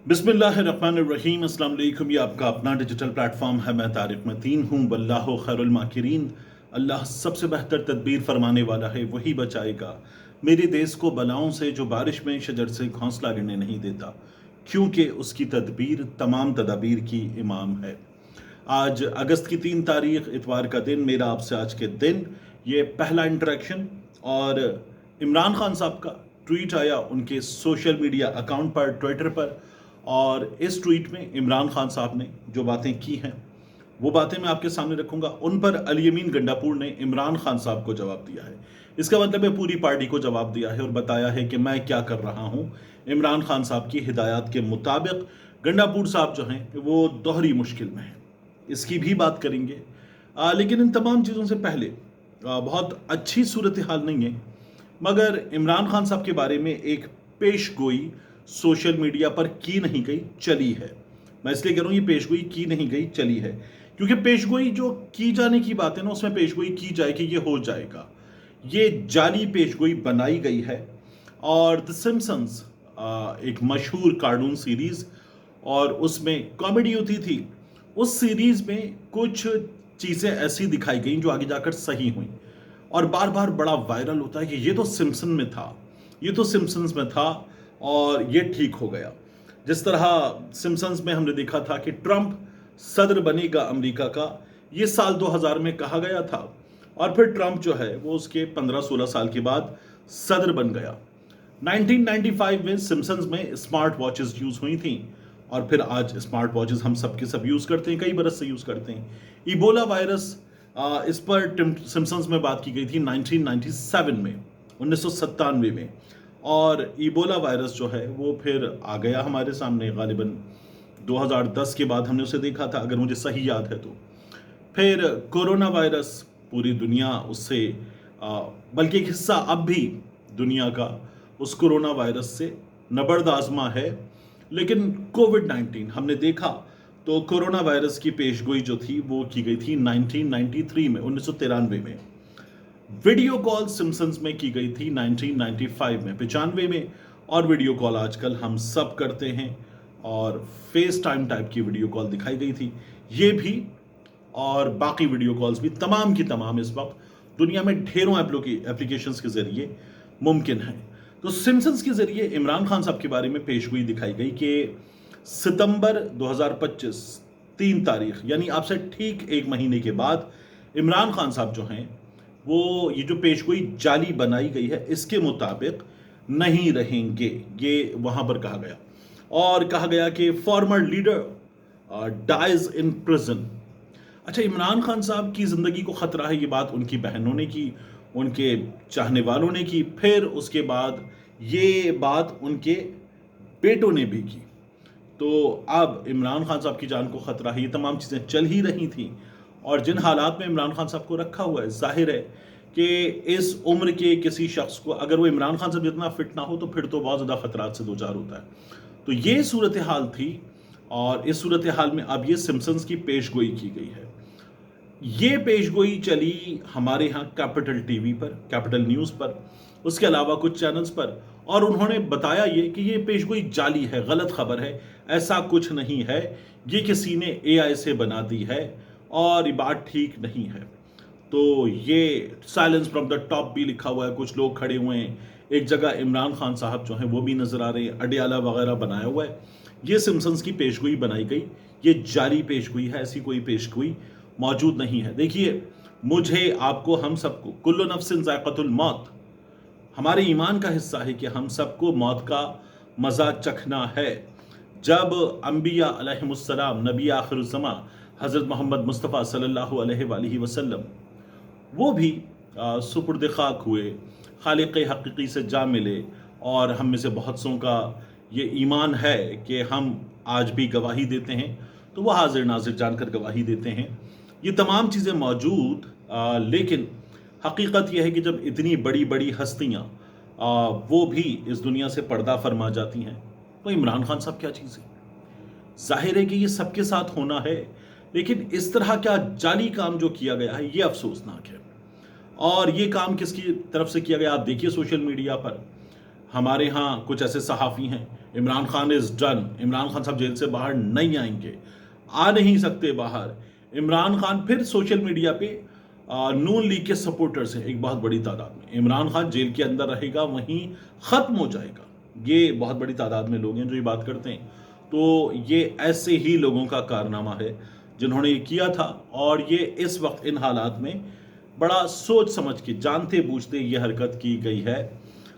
बिस्मिल्लाहिर्रहमानिर्रहीम। अस्सलाम वालेकुम। ये आपका अपना डिजिटल प्लेटफॉर्म है। मैं तारिक मतीन हूँ। वल्लाहु खैरुल माकिरीन। अल्लाह सबसे बेहतर तदबीर फरमाने वाला है, वही बचाएगा मेरे देश को बलाओं से, जो बारिश में शजर से घोंसला गिरने नहीं देता, क्योंकि उसकी तदबीर तमाम तदाबीर की इमाम है। आज अगस्त की 3 तारीख इतवार का दिन, मेरा आपसे आज के दिन ये पहला इंटरेक्शन। और इमरान खान साहब का ट्वीट आया उनके सोशल मीडिया अकाउंट पर, ट्विटर पर। और इस ट्वीट में इमरान खान साहब ने जो बातें की हैं वो बातें मैं आपके सामने रखूंगा। उन पर अली अमीन गंडापुर ने इमरान खान साहब को जवाब दिया है। इसका मतलब है पूरी पार्टी को जवाब दिया है और बताया है कि मैं क्या कर रहा हूं इमरान खान साहब की हिदायत के मुताबिक। गंडापुर साहब जो हैं वो दोहरी मुश्किल में हैं, इसकी भी बात करेंगे। लेकिन इन तमाम चीज़ों से पहले बहुत अच्छी सूरत हाल नहीं है, मगर इमरान खान साहब के बारे में एक पेश गोई सोशल मीडिया पर की नहीं गई, चली है। मैं इसलिए कह रहा हूँ ये पेशगोई की नहीं गई, चली है, क्योंकि पेशगोई जो की जाने की बात है ना, उसमें पेशगोई की जाए कि ये हो जाएगा, ये जाली पेशगोई बनाई गई है। और द सिम्पसन्स एक मशहूर कार्टून सीरीज, और उसमें कॉमेडी होती थी। उस सीरीज में कुछ चीज़ें ऐसी दिखाई गई जो आगे जाकर सही हुई, और बार बार बड़ा वायरल होता है कि ये तो सिम्पसन में था, ये तो सिम्पसन्स में था और ये ठीक हो गया। जिस तरह सिम्पसन्स में हमने देखा था कि ट्रंप सदर बनेगा अमेरिका का, ये साल 2000 में कहा गया था, और फिर ट्रंप जो है वो उसके 15-16 साल के बाद सदर बन गया। 1995 में सिम्पसन्स में स्मार्ट वॉचेस यूज हुई थी, और फिर आज स्मार्ट वॉचेस हम सब के सब यूज करते हैं, कई बरस से यूज करते हैं। इबोला वायरस, इस पर सिम्पसन्स में बात की गई थी 1997 में, 1997 में। और इबोला वायरस जो है वो फिर आ गया हमारे सामने, गालिबन 2010 के बाद हमने उसे देखा था, अगर मुझे सही याद है तो। फिर कोरोना वायरस, पूरी दुनिया उससे बल्कि एक हिस्सा अब भी दुनिया का उस कोरोना वायरस से नबर्द आजमा है। लेकिन कोविड-19 हमने देखा तो कोरोना वायरस की पेशगोई जो थी वो की गई थी 1993 में, 1993 में। वीडियो कॉल सिम्पसन्स में की गई थी 1995 में, 95 में। और वीडियो कॉल आजकल हम सब करते हैं, और फेस टाइम टाइप की वीडियो कॉल दिखाई गई थी, ये भी। और बाकी वीडियो कॉल्स भी तमाम की तमाम इस वक्त दुनिया में ढेरों एप्लीकेशंस के जरिए मुमकिन है। तो सिम्पसन्स के जरिए इमरान खान साहब के बारे में पेशगोई दिखाई गई कि सितंबर 2025 3 तारीख, यानी आपसे ठीक एक महीने के बाद इमरान खान साहब जो हैं वो ये जो पेशगोई जाली बनाई गई है इसके मुताबिक नहीं रहेंगे, ये वहां पर कहा गया। और कहा गया कि former leader dies in prison. अच्छा, इमरान खान साहब की जिंदगी को खतरा है, ये बात उनकी बहनों ने की, उनके चाहने वालों ने की, फिर उसके बाद ये बात उनके बेटों ने भी की। तो अब इमरान खान साहब की जान को खतरा है, ये तमाम चीज़ें चल ही रही थी। और जिन हालात में इमरान खान साहब को रखा हुआ है, जाहिर है कि इस उम्र के किसी शख्स को, अगर वो इमरान खान साहब जितना फिट ना हो तो फिर तो बहुत ज़्यादा खतरात से दो चार होता है। तो ये सूरत हाल थी, और इस सूरत हाल में अब ये सिम्पसन्स की पेशगोई की गई है। ये पेशगोई चली हमारे यहाँ कैपिटल टीवी पर, कैपिटल न्यूज़ पर, उसके अलावा कुछ चैनल्स पर, और उन्होंने बताया ये कि ये पेशगोई जाली है, गलत खबर है, ऐसा कुछ नहीं है, ये किसी ने एआई से बना दी है और ये बात ठीक नहीं है। तो ये साइलेंस फ्रॉम द टॉप भी लिखा हुआ है, कुछ लोग खड़े हुए हैं, एक जगह इमरान खान साहब जो हैं वो भी नजर आ रहे हैं, अडियाला वगैरह बनाया हुआ है। ये सिम्पसन्स की पेशगोई बनाई गई, ये जाली पेशगोई है, ऐसी कोई पेशगोई मौजूद नहीं है। देखिए, मुझे, आपको, हम सबको, कुल्लु नफ्सिन ज़ायक़तुल मौत, हमारे ईमान का हिस्सा है कि हम सबको मौत का मज़ा चखना है। जब अंबिया अलैहिमुस्सलाम, नबी आखिरुज़्ज़मा हज़रत मोहम्मद मुस्तफ़ा सल्लल्लाहु अलैहि वसल्लम, वो भी सुपुर्द खाक हुए, खालिक हकीकी से जा मिले, और हम में से बहुत सों का ये ईमान है कि हम आज भी गवाही देते हैं, तो वह हाजिर नाजिर जानकर गवाही देते हैं। ये तमाम चीज़ें मौजूद, लेकिन हकीकत यह है कि जब इतनी बड़ी बड़ी हस्तियाँ वो भी इस दुनिया से पर्दा फरमा जाती हैं, तो इमरान खान साहब क्या चीज़ है। जाहिर है कि ये सबके साथ होना है, लेकिन इस तरह का जाली काम जो किया गया है ये अफसोसनाक है। और ये काम किसकी तरफ से किया गया, आप देखिए सोशल मीडिया पर हमारे यहाँ कुछ ऐसे सहाफ़ी हैं इमरान खान इज डन, इमरान खान साहब जेल से बाहर नहीं आएंगे, आ नहीं सकते बाहर। इमरान खान फिर सोशल मीडिया पे नून लीग के सपोर्टर्स हैं एक बहुत बड़ी तादाद में, इमरान खान जेल के अंदर रहेगा, वहीं ख़त्म हो जाएगा। ये बहुत बड़ी तादाद में लोग हैं जो ये बात करते हैं। तो ये ऐसे ही लोगों का कारनामा है जिन्होंने ये किया था, और ये इस वक्त इन हालात में बड़ा सोच समझ के जानते बूझते ये हरकत की गई है,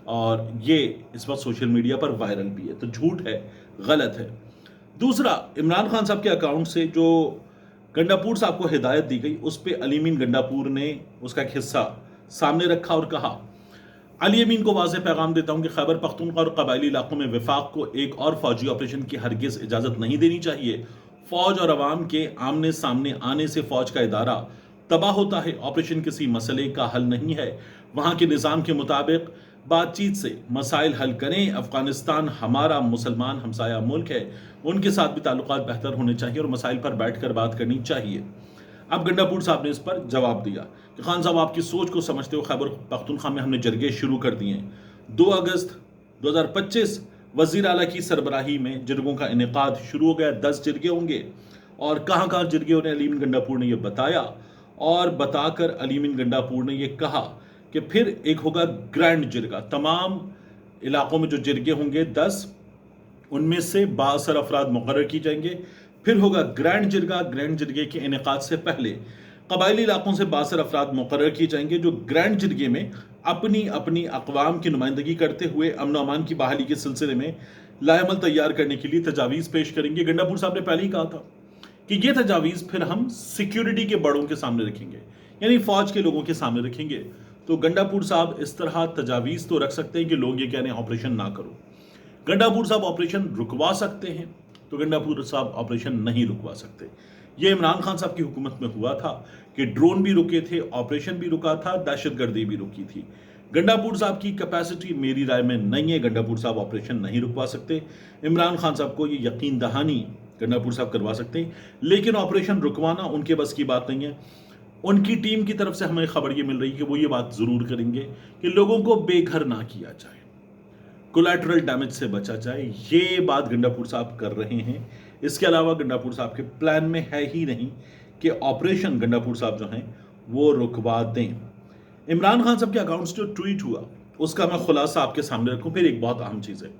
और ये इस वक्त सोशल मीडिया पर वायरल भी है। तो झूठ है, गलत है। दूसरा, इमरान खान साहब के अकाउंट से जो गंडापुर साहब को हिदायत दी गई, उस पर अली अमीन गंडापुर ने उसका एक हिस्सा सामने रखा और कहा, अली अमीन को वाज़ेह पैगाम देता हूं कि खैबर पख्तूनख्वा और कबायली इलाकों में विफाक को एक और फौजी ऑपरेशन की हरगिज़ इजाज़त नहीं देनी चाहिए। फौज और अवाम के आमने सामने आने से फौज का इदारा तबाह होता है। ऑपरेशन किसी मसले का हल नहीं है। वहाँ के निज़ाम के मुताबिक बातचीत से मसाइल हल करें। अफगानिस्तान हमारा मुसलमान हमसाया मुल्क है, उनके साथ भी ताल्लुकात बेहतर होने चाहिए और मसाइल पर बैठकर बात करनी चाहिए। अब गंडापुर साहब ने इस पर जवाब दिया कि खान साहब, आपकी सोच को समझते हुए खैबर पख्तूनख्वा में हमने जरगे शुरू कर दिए हैं। 2 अगस्त 2025 वज़ीर आला की सरबराही में जरगों का इनेकाद शुरू हो गया। 10 जरगे होंगे, और कहाँ कहाँ जरगे होने अली अमीन गंडापुर ने यह बताया, और बताकर अली अमीन गंडापुर ने यह कहा कि फिर एक होगा ग्रैंड जिरगा। तमाम इलाकों में जो जिरगे होंगे 10, उनमें से 62 अफराद मुकर्रर की जाएंगे। फिर होगा ग्रैंड जिरगा। ग्रैंड जिरगे के इनेकाद से पहले कबायली इलाकों से 62 अफराद मुकर्रर की जाएंगे, जो ग्रैंड जिरगे में अपनी अपनी अक़वाम की नुमाइंदगी करते हुए अमन अमान की बहाली के सिलसिले में लाएमल तैयार करने के लिए तजावीज़ पेश करेंगे। गंडापुर साहब ने पहले ही कहा था कि ये तजावीज़ फिर हम सिक्योरिटी के बड़ों के सामने रखेंगे, यानी फ़ौज के लोगों के सामने रखेंगे। तो गंडापुर साहब इस तरह तजावीज़ तो रख सकते हैं कि लोग ये कह रहे हैं ऑपरेशन ना करो। गंडापुर साहब ऑपरेशन रुकवा सकते हैं, तो गंडापुर साहब ऑपरेशन नहीं रुकवा सकते। ये इमरान खान साहब की हुकूमत में हुआ था कि ड्रोन भी रुके थे, ऑपरेशन भी रुका था, दहशतगर्दी भी रुकी थी। गंडापुर साहब की कैपेसिटी मेरी राय में नहीं है, गंडापुर साहब ऑपरेशन नहीं रुकवा सकते। इमरान खान साहब को ये यकीन दहानी गंडापुर साहब करवा सकते हैं, लेकिन ऑपरेशन रुकवाना उनके बस की बात नहीं है। उनकी टीम की तरफ से हमें खबर ये मिल रही है कि वो ये बात ज़रूर करेंगे कि लोगों को बेघर ना किया जाए, कोलैटरल डैमेज से बचा जाए। ये बात गंडापुर साहब कर रहे हैं। इसके अलावा गंडापुर साहब के प्लान में है ही नहीं कि ऑपरेशन गंडापुर साहब जो हैं वो रुकवा दें। इमरान खान साहब के अकाउंट से जो ट्वीट हुआ उसका मैं खुलासा आपके सामने रखूं। फिर एक बहुत अहम चीज़ है,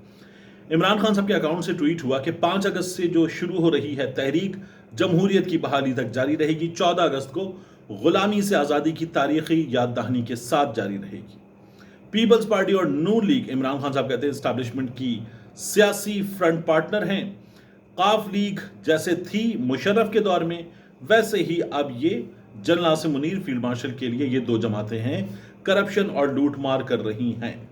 इमरान खान साहब के अकाउंट से ट्वीट हुआ कि 5 अगस्त से जो शुरू हो रही है तहरीक जमहूरियत की बहाली तक जारी रहेगी। 14 अगस्त को गुलामी से आज़ादी की तारीखी याद दहानी के साथ जारी रहेगी। पीपल्स पार्टी और नून लीग, इमरान खान साहब कहते हैं, एस्टैब्लिशमेंट की सियासी फ्रंट पार्टनर हैं। काफ लीग जैसे थी मुशर्रफ के दौर में, वैसे ही अब ये general Asim Munir field marshal के लिए ये 2 जमातें हैं, करप्शन और लूट मार कर रही हैं।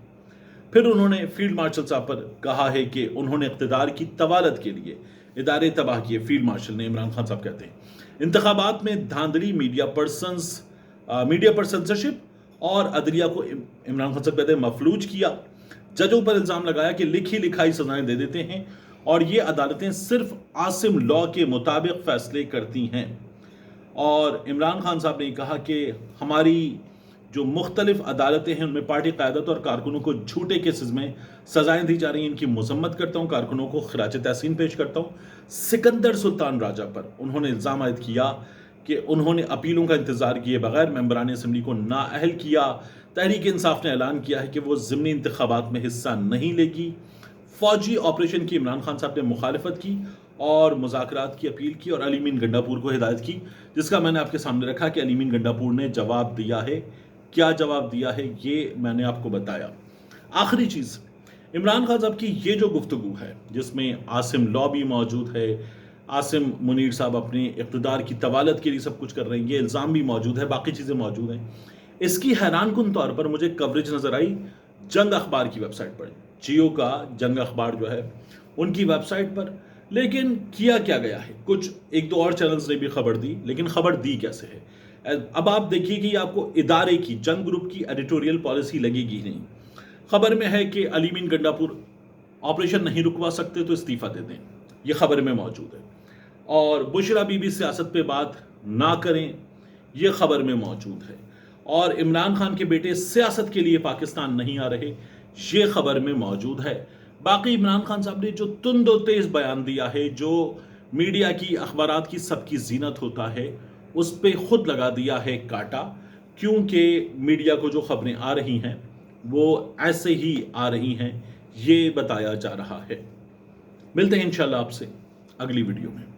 फिर उन्होंने फील्ड मार्शल साहब पर कहा है कि उन्होंने इक़्तिदार की तवालत के लिए इदारे तबाह किए। फील्ड मार्शल ने, इमरान खान साहब कहते हैं, इंतखाबात में धांधली, मीडिया पर सेंसरशिप और अदलिया को इमरान खान साहब कहते हैं मफलूज किया। जजों पर इल्ज़ाम लगाया कि लिखी लिखाई सजाएं दे देते हैं और ये अदालतें सिर्फ आसिम लॉ के मुताबिक फैसले करती हैं। और इमरान खान साहब ने कहा कि हमारी जो मुख्तलिफ अदालतें हैं उनमें पार्टी क़यादत और कारकुनों को झूठे केसेस में सजाएं दी जा रही हैं। इनकी मजम्मत करता हूँ, कारकुनों को खिराज तहसीन पेश करता हूँ। सिकंदर सुल्तान राजा पर उन्होंने इल्ज़ाम आयद किया कि उन्होंने अपीलों का इंतज़ार किए बगैर मेंबरान असम्बली को नाअहल किया। तहरीक इंसाफ ने ऐलान किया है कि वो ज़िमनी इंतखाबात में हिस्सा नहीं लेगी। फौजी ऑपरेशन की इमरान खान साहब ने मुखालफत की और मुज़ाकरात की अपील की और अली अमीन गंडापुर को हिदायत की, जिसका मैंने आपके सामने रखा कि अली अमीन गंडापुर ने जवाब दिया है। क्या जवाब दिया है ये मैंने आपको बताया। आखिरी चीज़, इमरान खान साहब की ये जो गुफ्तगू है जिसमें आसिम लॉ भी मौजूद है, आसिम मुनीर साहब अपने इक़्तिदार की तवालत के लिए सब कुछ कर रहे हैं, ये इल्ज़ाम भी मौजूद है, बाकी चीज़ें मौजूद हैं। इसकी हैरानकुन तौर पर मुझे कवरेज नज़र आई जंग अखबार की वेबसाइट पर, जियो का जंग अखबार जो है उनकी वेबसाइट पर। लेकिन किया क्या गया है, कुछ 1-2 और चैनल्स ने भी खबर दी, लेकिन खबर दी कैसे है। अब आप देखिए कि आपको इदारे की, जंग ग्रुप की एडिटोरियल पॉलिसी लगेगी नहीं। खबर में है कि अली अमीन गंडापुर ऑपरेशन नहीं रुकवा सकते तो इस्तीफ़ा दे दें, ये खबर में मौजूद है। और बुशरा बीबी सियासत पे बात ना करें, ये खबर में मौजूद है। और इमरान खान के बेटे सियासत के लिए पाकिस्तान नहीं आ रहे, ये खबर में मौजूद है। باقی عمران خان صاحب نے جو تند و تیز بیان دیا ہے، جو میڈیا کی اخبارات کی سب کی زینت ہوتا ہے، اس پہ خود لگا دیا ہے کاٹا، کیونکہ میڈیا کو جو خبریں آ رہی ہیں وہ ایسے ہی آ رہی ہیں، یہ بتایا جا رہا ہے۔ ملتے ہیں انشاءاللہ آپ سے اگلی ویڈیو میں۔